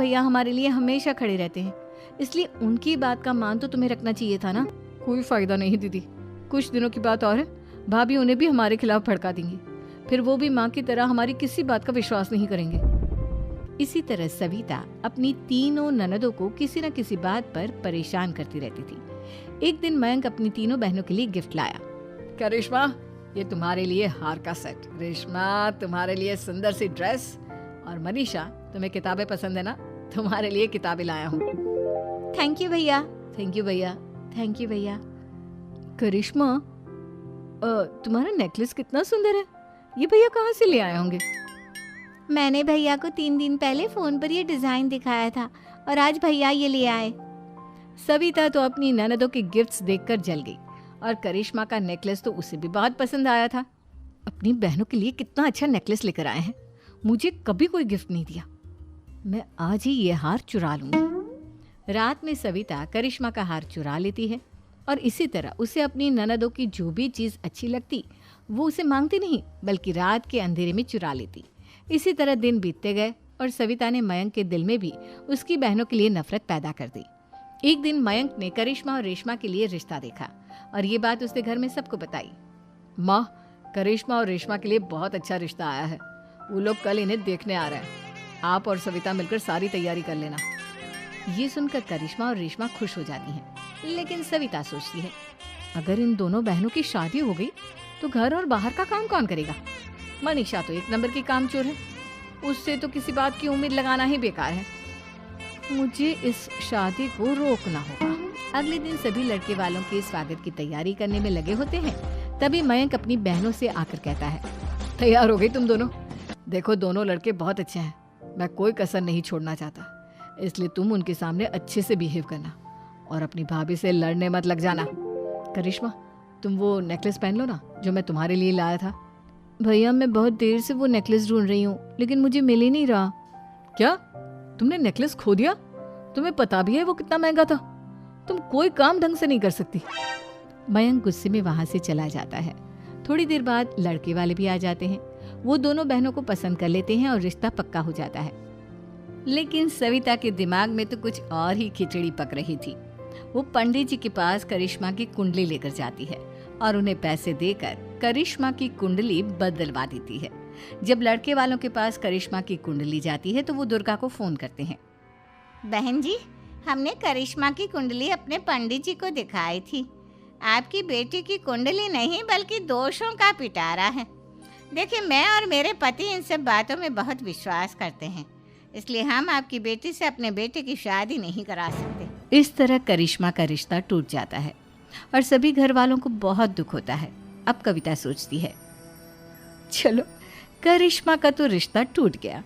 भैया हमारे लिए हमेशा खड़े रहते हैं, इसलिए उनकी बात का मान तो तुम्हें रखना चाहिए था ना। कोई फायदा नहीं दीदी, कुछ दिनों की बात और है, भाभी उन्हें भी हमारे खिलाफ भड़का देंगी, फिर वो भी माँ की तरह हमारी किसी बात का विश्वास नहीं करेंगे। इसी तरह सविता अपनी तीनों ननदों को किसी न किसी बात पर परेशान करती रहती थी। एक दिन मयंक अपनी तीनों बहनों के लिए गिफ्ट लाया। क्या रेशमा, ये तुम्हारे लिए हार का सेट, रेशमा तुम्हारे लिए सुंदर सी ड्रेस, और मनीषा तुम्हें किताबें पसंद है ना, तुम्हारे लिए किताबें लाया हूँ। थैंक यू भैया। थैंक यू भैया। थैंक यू भैया। करिश्मा, तुम्हारा नेकलेस कितना सुंदर है, ये भैया कहाँ से ले आए होंगे? मैंने भैया को 3 दिन पहले फोन पर ये डिजाइन दिखाया था और आज भैया ये ले आए। सविता तो अपनी ननदों के गिफ्ट्स देखकर जल गई और करिश्मा का नेकलेस तो उसे भी बहुत पसंद आया था। अपनी बहनों के लिए कितना अच्छा नेकलेस लेकर आए हैं, मुझे कभी कोई गिफ्ट नहीं दिया, मैं आज ही ये हार चुरा लूंगी। रात में सविता करिश्मा का हार चुरा लेती है और इसी तरह उसे अपनी ननदों की जो भी चीज़ अच्छी लगती वो उसे मांगती नहीं, बल्कि रात के अंधेरे में चुरा लेती। इसी तरह दिन बीतते गए और सविता ने मयंक के दिल में भी उसकी बहनों के लिए नफरत पैदा कर दी। एक दिन मयंक ने करिश्मा और रेशमा के लिए रिश्ता देखा और ये बात उसने घर में सबको बताई। माँ, करिश्मा और रेशमा के लिए बहुत अच्छा रिश्ता आया है, वो लोग कल इन्हें देखने आ रहे हैं, आप और सविता मिलकर सारी तैयारी कर लेना। ये सुनकर करिश्मा और रेशमा खुश हो जाती हैं, लेकिन सविता सोचती है अगर इन दोनों बहनों की शादी हो गई तो घर और बाहर का काम कौन करेगा? मनीषा तो 1 नंबर की कामचोर है, उससे तो किसी बात की उम्मीद लगाना ही बेकार है। मुझे इस शादी को रोकना होगा। अगले दिन सभी लड़के वालों के स्वागत की तैयारी करने में लगे होते हैं। तभी मयंक अपनी बहनों से आकर कहता है, तैयार हो गई तुम दोनों? देखो दोनों लड़के बहुत अच्छे हैं, मैं कोई कसर नहीं छोड़ना चाहता, इसलिए तुम उनके सामने अच्छे से बिहेव करना और अपनी भाभी से लड़ने मत लग जाना। करिश्मा, तुम वो नेकलेस पहन लो ना जो मैं तुम्हारे लिए लाया था। भैया मैं बहुत देर से वो नेकलेस ढूंढ रही हूँ, लेकिन मुझे मिल ही नहीं रहा। क्या, तुमने नेकलेस खो दिया? तुम्हें पता भी है वो कितना महंगा था, तुम कोई काम ढंग से नहीं कर सकती। मयंक गुस्से में वहां से चला जाता है। थोड़ी देर बाद लड़के वाले भी आ जाते हैं, वो दोनों बहनों को पसंद कर लेते हैं और रिश्ता पक्का हो जाता है। लेकिन सविता के दिमाग में तो कुछ और ही खिचड़ी पक रही थी। वो पंडित जी के पास करिश्मा की कुंडली लेकर जाती है और उन्हें पैसे देकर करिश्मा की कुंडली बदलवा देती है। जब लड़के वालों के पास करिश्मा की कुंडली जाती है तो वो दुर्गा को फोन करते हैं। बहन जी, हमने करिश्मा की कुंडली अपने पंडित जी को दिखाई थी। आपकी बेटी की कुंडली नहीं बल्कि दोषों का पिटारा है। देखिए, मैं और मेरे पति इन सब बातों में बहुत विश्वास करते हैं, इसलिए हम आपकी बेटी से अपने बेटे की शादी नहीं करा सकते। इस तरह करिश्मा का रिश्ता टूट जाता है और सभी घर वालों को बहुत दुख होता है। अब कविता सोचती है, चलो करिश्मा का तो रिश्ता टूट गया,